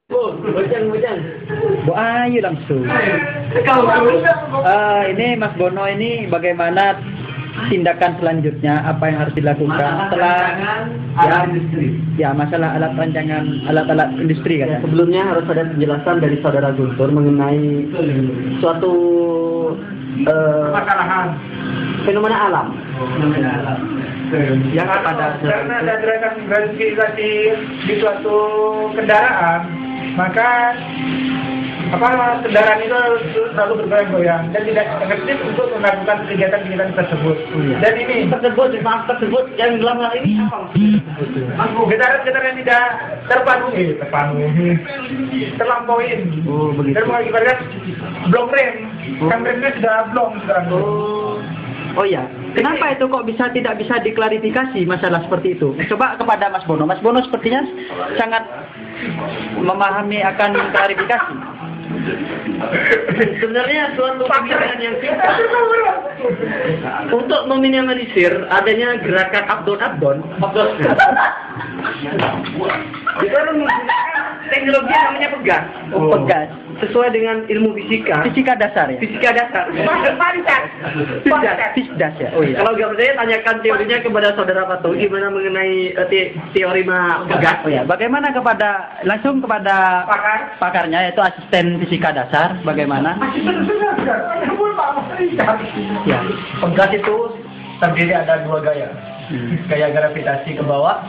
Bujang. Bu Ayu langsung. Ini Mas Bono ini bagaimana tindakan selanjutnya, apa yang harus dilakukan setelah masalah alat-alat industri kan? Sebelumnya harus ada penjelasan dari saudara Guntur mengenai suatu fenomena alam. Yang pada karena ada gerakan gravitasi di suatu kendaraan, maka kendaraan itu selalu bergoyang-goyang dan tidak efektif untuk melakukan kegiatan-kegiatan tersebut. Dan ini tersebut yang dalam hal ini apa maksudnya? Getaran-getaran yang tidak terlampauin. Dan mengakibatkan blok rem. Kan remnya sudah blong sekarang. Oh iya, kenapa itu kok tidak bisa diklarifikasi masalah seperti itu? Coba kepada Mas Bono. Mas Bono sepertinya sangat memahami akan klarifikasi. Sebenarnya suatu pemikiran yang singkat untuk meminimalisir adanya gerakan abdon. Kita menggunakan teknologi yang namanya pegas. Pegas. Sesuai dengan ilmu fisika. Fisika dasar ya? Fisika dasar. Fisdas ya? Oh iya. Kalau nggak percaya, tanyakan teorinya kepada saudara Patu. Gimana mengenai teorema pegas? Oh ya. Bagaimana langsung kepada pakarnya, yaitu asisten fisika dasar. Bagaimana? Ya. Pegas itu terdiri ada dua gaya. Gaya gravitasi ke bawah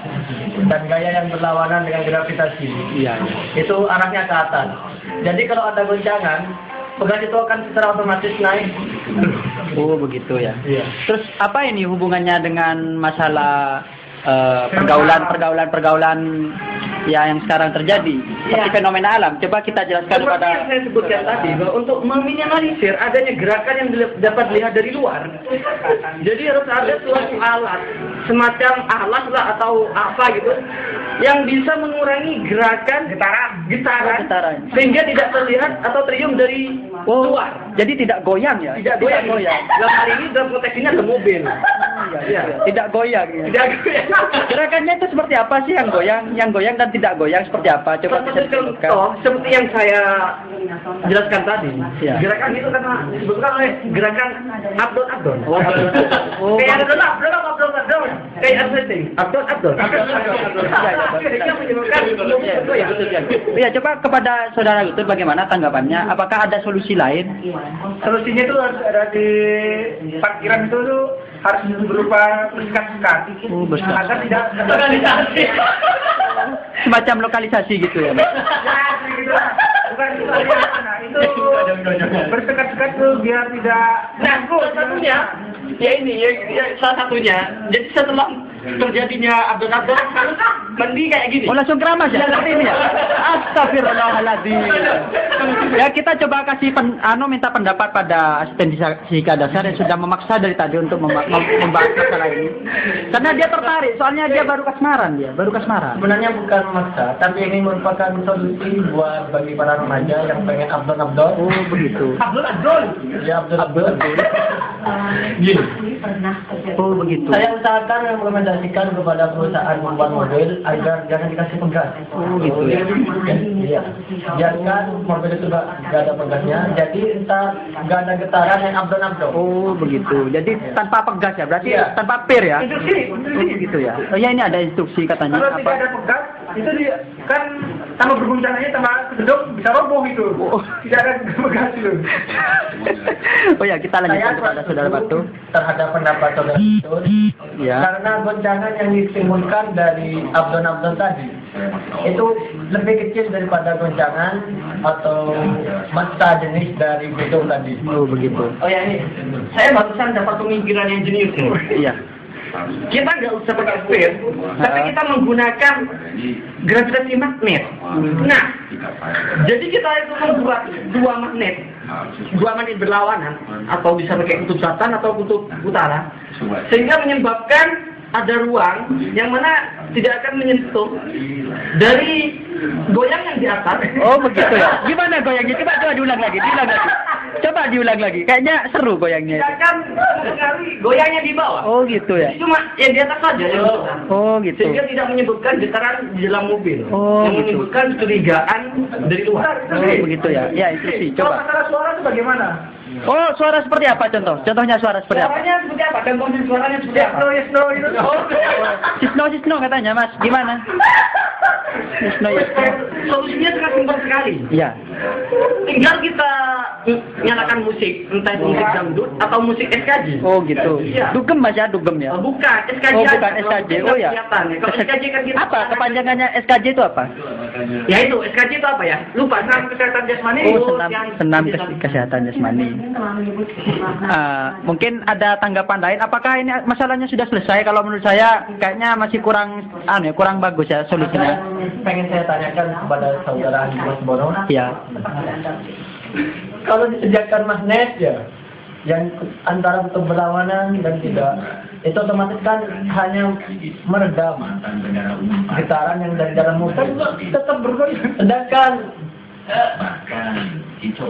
dan gaya yang berlawanan dengan gravitasi. Iya. Itu arahnya ke atas. Jadi kalau ada goncangan, pegas itu akan secara otomatis naik. Oh begitu ya. Iya. Terus apa ini hubungannya dengan masalah pergaulan ya yang sekarang terjadi seperti fenomena alam? Coba kita jelaskan seperti yang saya sebutkan tadi, bahwa untuk meminimalisir adanya gerakan yang dapat dilihat dari luar, jadi harus ada suatu alat semacam alas lah atau apa gitu yang bisa mengurangi gerakan getaran sehingga tidak terlihat atau tercium dari luar. Jadi tidak goyang ya? Tidak goyang. Dalam hal ini dalam konteks ini ada mobil. Tidak goyang ya? Tidak goyang. Gerakannya itu seperti apa sih yang goyang dan tidak goyang seperti apa? Coba bisa disebutkan. Seperti yang saya jelaskan tadi. Ya. Gerakan itu karena disebutkan oleh gerakan abdon. Kayak abdon. Kayak abdon. Iya, coba kepada saudara itu bagaimana tanggapannya? Apakah ada solusi lain? Solusinya itu harus ada di parkiran itu harus berupa bersekat-sekat. Agar tidak lokalisasi. Semacam lokalisasi gitu ya. Bukan itu bersekat-sekat itu biar tidak. Satunya ya ini ya salah satunya. Jadi setelah terjadinya abdon mandi kayak gini. Oh langsung keramas ya? Seperti ini ya? Astagfirullahaladzim. Ya kita coba kasih minta pendapat pada asisten fisika dasar yang sudah memaksa dari tadi untuk membahas masalah ini. Karena dia tertarik, soalnya dia baru kasmaran. Sebenarnya bukan memaksa, tapi ini merupakan solusi buat bagi para remaja yang pengen abdon. Oh begitu. Abdon. Ya abdon. Gini. Oh begitu. Saya usahakan merekomendasikan kepada perusahaan membuat mobil agar jangan dikasih pegas. Oh gitu ya. Iya. Biarkan mobil itu nggak ada pegasnya, jadi nggak ada getaran yang abdon. Oh begitu. Jadi tanpa pegas ya, berarti tanpa pir ya? Instruksi. Gitu ya. Oh ya ini ada instruksi katanya. Kalau tidak ada pegas, itu kan tambah berguncangnya tambah kedok bisa roboh itu. Oh. Tidak ada pegas itu. Oh ya kita lanjutkan kepada saudara Batu. Terhadap pendapat saudara Batu. Ya. Karena goncangan yang ditimbulkan dari abdon tadi itu lebih kecil daripada goncangan atau massa jenis dari gedung tadi. Oh begitu. Oh ya ini, saya barusan dapat pemikiran yang jenius ya. Iya. Kita nggak usah pakai sphere, tapi kita menggunakan gravitasi magnet. Nah, jadi kita itu membuat dua magnet berlawanan, atau bisa pakai kutub selatan atau kutub utara, sehingga menyebabkan ada ruang yang mana tidak akan menyentuh dari goyang yang di atas. Oh begitu ya. Gimana goyangnya? Coba diulang lagi. Coba diulang lagi. Kayaknya seru goyangnya. Ya kan sekali goyangnya di bawah. Oh gitu ya. Jadi cuma ya di atas saja. Oh gitu. Sehingga tidak menyebutkan getaran di dalam mobil. Oh, yang gitu. menyebutkan kecurigaan dari luar. Oh begitu ya. Ya itu sih. Kalau Coba. masalah suara itu bagaimana? Oh suara seperti apa contoh? Contohnya suara seperti apa? Suaranya seperti apa? Contohnya suaranya seperti apa? Yes, no, itu. Cisno katanya Mas. Gimana? Cisno. Solusinya sangat simpel sekali. Iya. Tinggal kita nyalakan musik, entah itu musik dangdut atau musik SKJ. Oh gitu. Iya. Dugem Mas ya, dugem ya. Bukan, SKJ. Oh bukan aja. SKJ. Kalau Oh ya. kelihatan ya. Kalau SKJ kan kita Apa kepanjangannya SKJ itu apa? Ya itu, SKJ itu apa ya? Lupa, senam kesehatan jasmani. Oh senam kesehatan jasmani. Mungkin ada tanggapan lain. Apakah ini masalahnya sudah selesai? Kalau menurut saya kayaknya masih kurang bagus ya solusinya. Pengen saya tanyakan kepada saudara Mas Bono. Iya. Kalau disediakan magnet ya, yang antara untuk berlawanan dan tidak, itu otomatis kan hanya meredam getaran yang dari dalam mobil tetap bergoyang. Sedangkan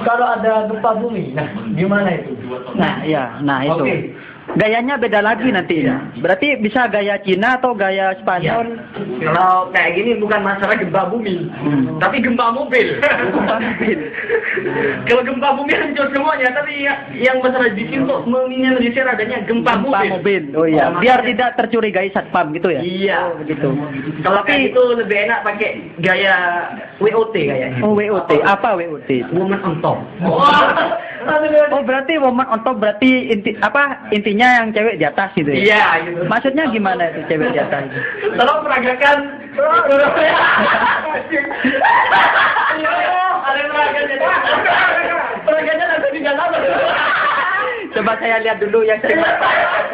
kalau ada gempa bumi, nah gimana itu? Nah, iya, nah itu. Oke. Gayanya beda lagi nanti. Berarti bisa gaya Cina atau gaya Spanyol? Kalau kayak gini bukan masalah gempa bumi, tapi gempa mobil. Gempa mobil. Kalau gempa bumi hancur semuanya, tapi yang masalah di sini untuk meminimalisir adanya gempa mobil. Oh iya, biar tidak tercurigai satpam gitu ya? Iya, begitu. Kalau kayak itu lebih enak pakai gaya WOT kayaknya. Oh WOT, apa WOT? Woman on top. Oh berarti woman on top berarti intinya yang cewek di atas gitu ya? Iya, gitu. Maksudnya gimana itu cewek di atas? Tolong peragakan. Ada peraganya. Peraganya langsung di dalam. Coba saya lihat dulu yang sering.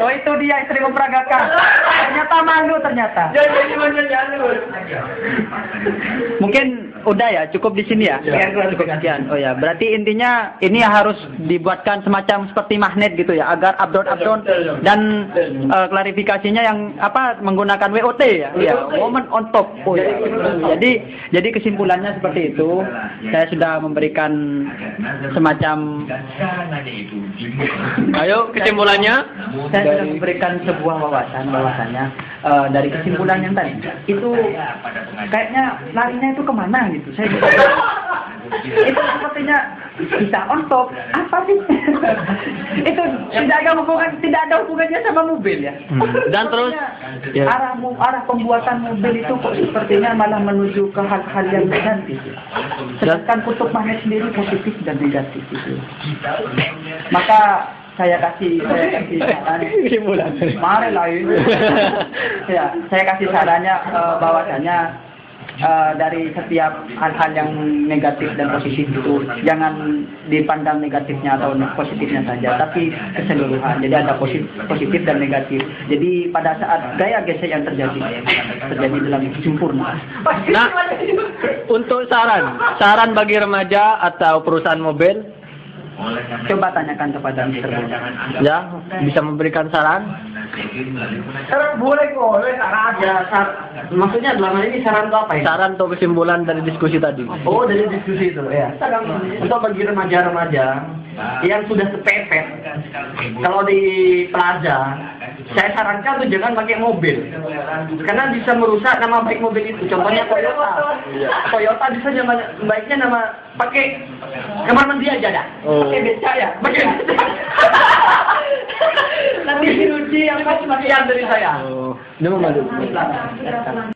Oh itu dia yang sering memperagakan. Ternyata malu ternyata. Jadi macam Mungkin udah ya, cukup di sini ya. Cukup sekian. Oh ya, berarti intinya ini harus dibuatkan semacam seperti magnet gitu ya, agar updown dan klarifikasinya yang menggunakan WOT ya. Iya, woman on top. Oh ya. Jadi kesimpulannya seperti itu. Saya sudah memberikan semacam Ayo kesimpulannya. Saya sudah memberikan sebuah bahwasannya dari kesimpulan yang tadi itu kayaknya larinya itu kemana gitu. Saya juga itu sepertinya bisa on top apa sih? Itu tidak ada hubungannya sama mobil ya. Dan terus ya. Arah pembuatan mobil itu kok sepertinya malah menuju ke hal-hal yang negatif. Sedangkan kutub magnet sendiri positif dan negatif itu. Maka saya kasih saran. Mari lah ini. Ya, saya kasih sarannya bahwasanya dari setiap hal-hal yang negatif dan positif itu jangan dipandang negatifnya atau positifnya saja, tapi keseluruhan. Jadi ada positif dan negatif. Jadi pada saat gaya gesek yang terjadi dalam sempurna. Nah, untuk saran bagi remaja atau perusahaan mobil, coba tanyakan kepada Mr. Bono. ya bisa memberikan saran. Saran boleh saran aja. Maksudnya dalam hal ini saran itu apa ya? Saran atau kesimpulan dari diskusi tadi. Oh, dari diskusi itu ya. Untuk bagi remaja-remaja yang sudah sepepet, kalau di plaza, saya sarankan tuh jangan pakai mobil, karena bisa merusak nama baik mobil itu. Contohnya Toyota. Toyota bisa baiknya pakai kamar mandi aja dah. Pakai beca ya, pakai beca. Nanti diuji yang sekian dari saya. Ini memalukan.